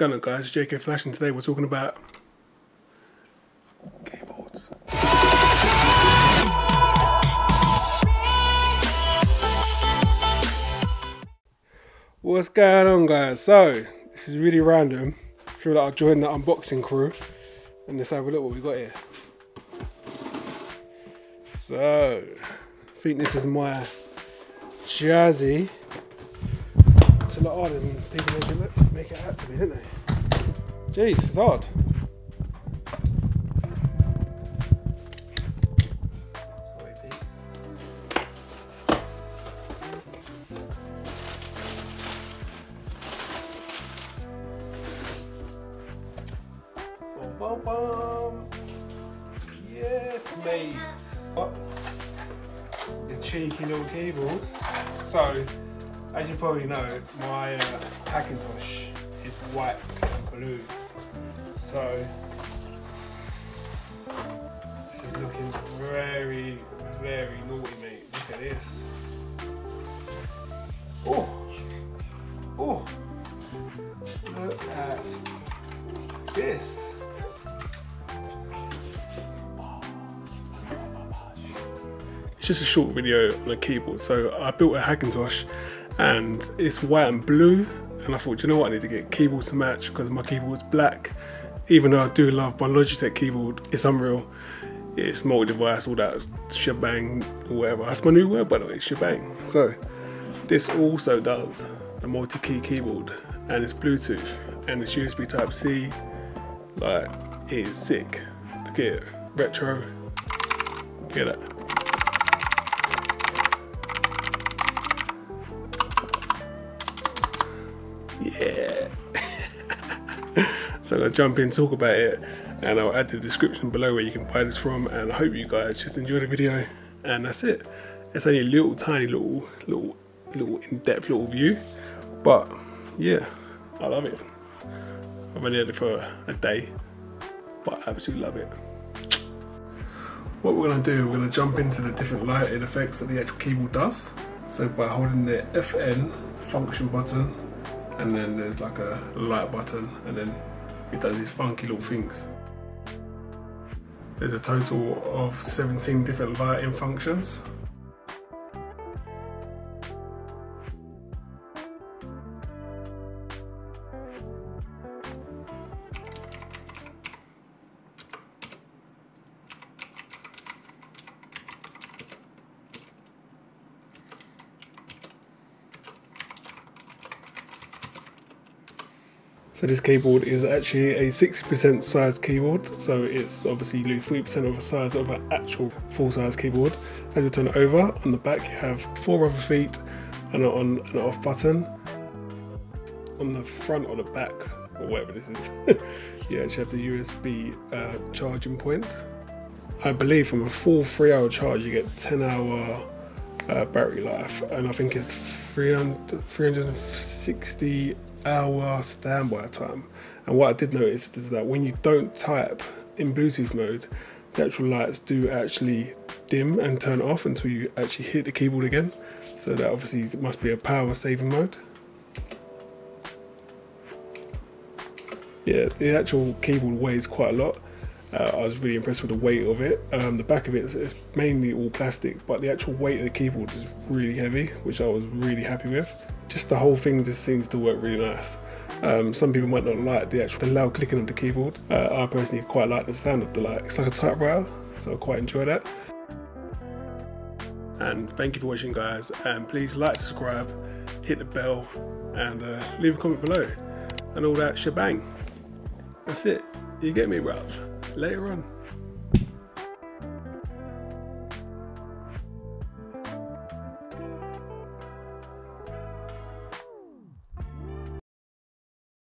going on, guys? It's JK Flash, and today we're talking about keyboards. What's going on, guys? So this is really random. I feel like I'll join the unboxing crew and let's have a look what we got here. So I think this is my Jazzy. It's a lot harder than people make it out to be, don't they? Jeez, it's hard. Sorry, peeps. Bum, bum, bum. Yes, mate. What? The cheeky little keyboard. So, as you probably know, my Hackintosh is white and blue. So this is looking very, very naughty, mate. Look at this. Oh, oh, look at this. It's just a short video on a keyboard. So I built a Hackintosh and it's white and blue, and I thought, you know what, I need to get a keyboard to match because my keyboard's black. Even though I do love my Logitech keyboard, it's unreal. It's multi-device, all that shebang or whatever. That's my new word, by the way, shebang. So this also does the multi-key keyboard, and it's Bluetooth and it's USB Type-C. Like, it is sick. Look at it, retro. Look at that. Yeah. So I'm gonna jump in, talk about it, and I'll add the description below where you can buy this from, and I hope you guys just enjoy the video, and that's it. It's only a little tiny little in-depth little view, but yeah, I love it. I've only had it for a day, but I absolutely love it. What we're gonna do, we're gonna jump into the different lighting effects that the actual keyboard does. So by holding the FN function button, and then there's like a light button, and then it does these funky little things. There's a total of 17 different lighting functions. So this keyboard is actually a 60% size keyboard, so it's obviously you lose 40% of the size of an actual full-size keyboard. As we turn it over, on the back you have 4 other feet and an off button. On the front or the back, or whatever this is, you actually have the USB charging point. I believe from a full 3-hour charge you get 10-hour battery life, and I think it's 360-hour standby time. And what I did notice is that when you don't type in Bluetooth mode, the actual lights do actually dim and turn off until you actually hit the keyboard again. So that obviously must be a power saving mode. Yeah, the actual keyboard weighs quite a lot. I was really impressed with the weight of it. The back of it is mainly all plastic, but the actual weight of the keyboard is really heavy, which I was really happy with. Just the whole thing just seems to work really nice. Some people might not like the loud clicking of the keyboard. I personally quite like the sound of the light. It's like a typewriter, so I quite enjoy that. And thank you for watching, guys, and please like, subscribe, hit the bell, and leave a comment below, and all that shebang. That's it. You get me, bruv. Later on.